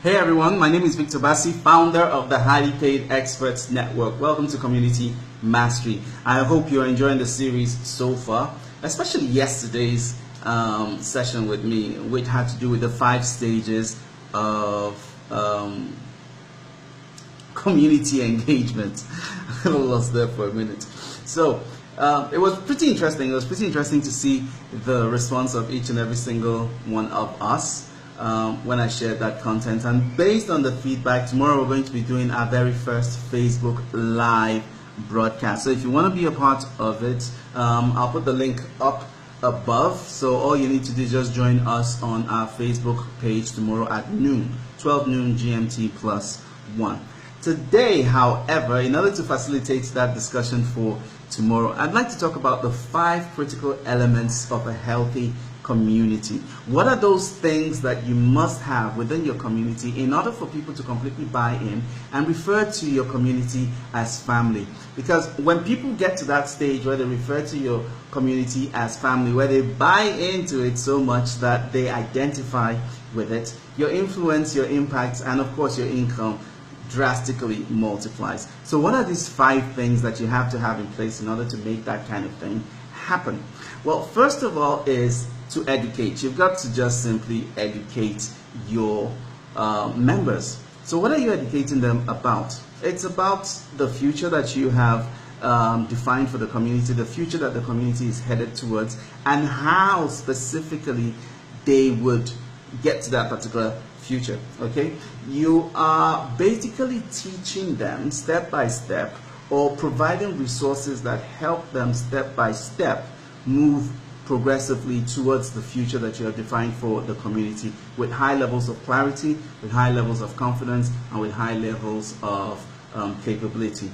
Hey everyone, my name is Victor Bassi, founder of the Highly Paid Experts Network. Welcome to Community Mastery. I hope you're enjoying the series so far, especially yesterday's session with me, which had to do with the 5 stages of community engagement. I lost there for a minute. So it was pretty interesting. It was pretty interesting to see the response of each and every single one of us when I shared that content. And based on the feedback, tomorrow we're going to be doing our very first Facebook Live broadcast. So if you want to be a part of it, I'll put the link up above. So all you need to do is just join us on our Facebook page tomorrow at noon, 12 noon GMT +1. Today, however, in order to facilitate that discussion for tomorrow, I'd like to talk about the 5 critical elements of a healthy community. What are those things that you must have within your community in order for people to completely buy in and refer to your community as family? Because when people get to that stage where they refer to your community as family, where they buy into it so much that they identify with it, your influence, your impact, and of course your income drastically multiplies. So what are these 5 things that you have to have in place in order to make that kind of thing happen? Well, first of all is to educate. You've got to just simply educate your members. So what are you educating them about? It's about the future that you have defined for the community, the future that the community is headed towards, and how specifically they would get to that particular future. Okay, you are basically teaching them step by step, or providing resources that help them step by step move progressively towards the future that you have defined for the community, with high levels of clarity, with high levels of confidence, and with high levels of capability.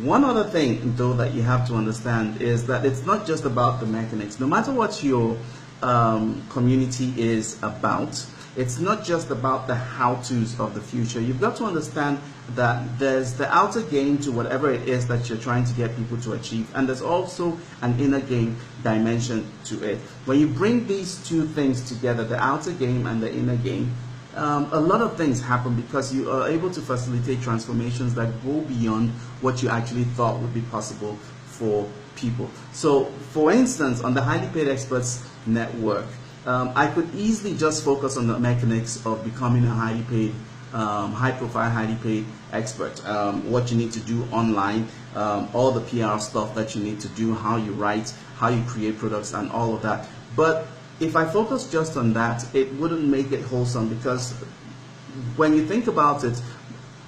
One other thing though that you have to understand is that it's not just about the mechanics. No matter what your community is about, it's not just about the how-tos of the future. You've got to understand that there's the outer game to whatever it is that you're trying to get people to achieve, and there's also an inner game dimension to it. When you bring these 2 things together, the outer game and the inner game, a lot of things happen because you are able to facilitate transformations that go beyond what you actually thought would be possible for people. So, for instance, on the Highly Paid Experts Network, I could easily just focus on the mechanics of becoming a highly paid, high-profile, highly paid expert. What you need to do online, all the PR stuff that you need to do, how you write, how you create products, and all of that. But if I focus just on that, it wouldn't make it wholesome, because when you think about it,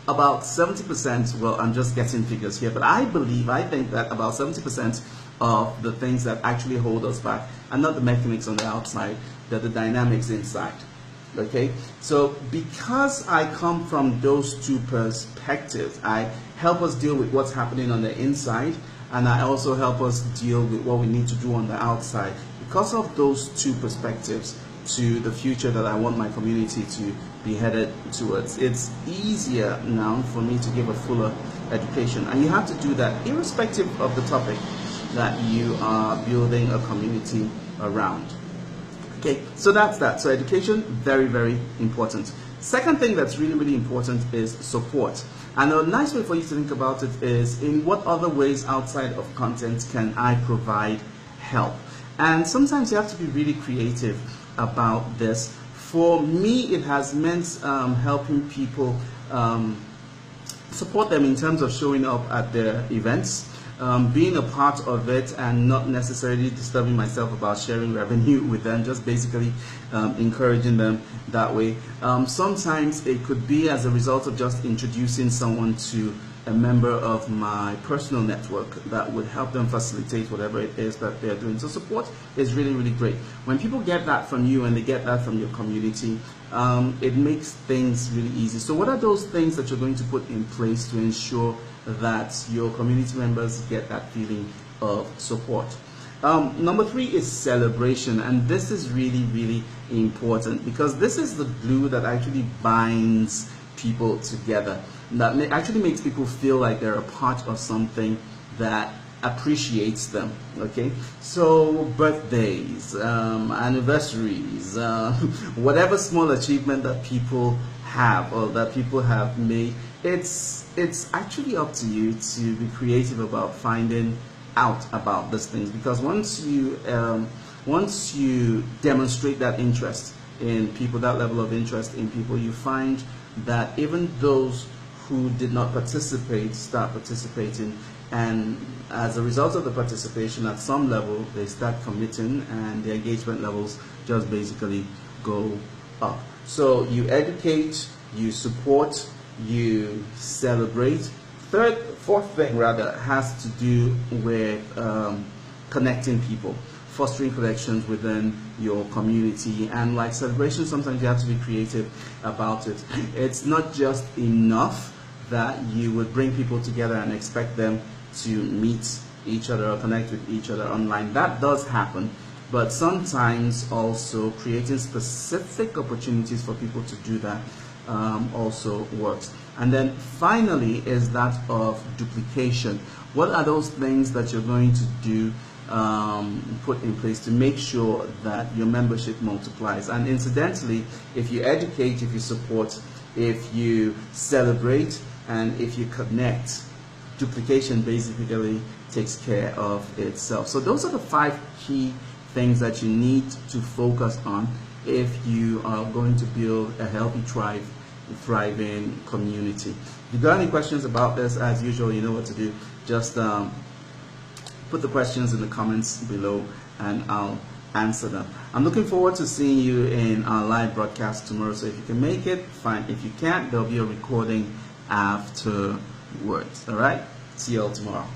about 70%, well, I'm just getting figures here, but I think that about 70% of the things that actually hold us back are not the mechanics on the outside, they're the dynamics inside. Okay, so because I come from those 2 perspectives, I help us deal with what's happening on the inside, and I also help us deal with what we need to do on the outside. Because of those 2 perspectives to the future that I want my community to be headed towards, it's easier now for me to give a fuller education, and you have to do that irrespective of the topic that you are building a community around. Okay, so that's that. So education, very, very important. Second thing that's really, really important is support. And a nice way for you to think about it is, in what other ways outside of content can I provide help? And sometimes you have to be really creative about this. For me, it has meant helping people, support them in terms of showing up at their events, being a part of it, and not necessarily disturbing myself about sharing revenue with them, just basically encouraging them that way. Sometimes it could be as a result of just introducing someone to a member of my personal network that would help them facilitate whatever it is that they're doing. So support is really, really great. When people get that from you and they get that from your community, it makes things really easy. So what are those things that you're going to put in place to ensure that your community members get that feeling of support? Number 3 is celebration, and this is really, really important, because this is the glue that actually binds people together, that actually makes people feel like they're a part of something that appreciates them. Okay, so birthdays, anniversaries, whatever small achievement that people have or that people have made, it's actually up to you to be creative about finding out about these things, because once you demonstrate that interest in people, that level of interest in people, you find that even those who did not participate start participating, and as a result of the participation, at some level they start committing, and the engagement levels just basically go up. So you educate, you support, you celebrate. Fourth thing rather has to do with connecting people, fostering connections within your community. And like celebration, sometimes you have to be creative about it. It's not just enough that you would bring people together and expect them to meet each other or connect with each other online. That does happen, but sometimes also creating specific opportunities for people to do that also works. And then finally is that of duplication. What are those things that you're going to do, put in place to make sure that your membership multiplies? And incidentally, if you educate, if you support, if you celebrate, and if you connect, duplication basically takes care of itself. So those are the 5 key things that you need to focus on if you are going to build a healthy, thriving community. If you got any questions about this, as usual, you know what to do. Just put the questions in the comments below and I'll answer them. I'm looking forward to seeing you in our live broadcast tomorrow. So if you can make it, fine. If you can't, there'll be a recording afterwards. All right? See you all tomorrow.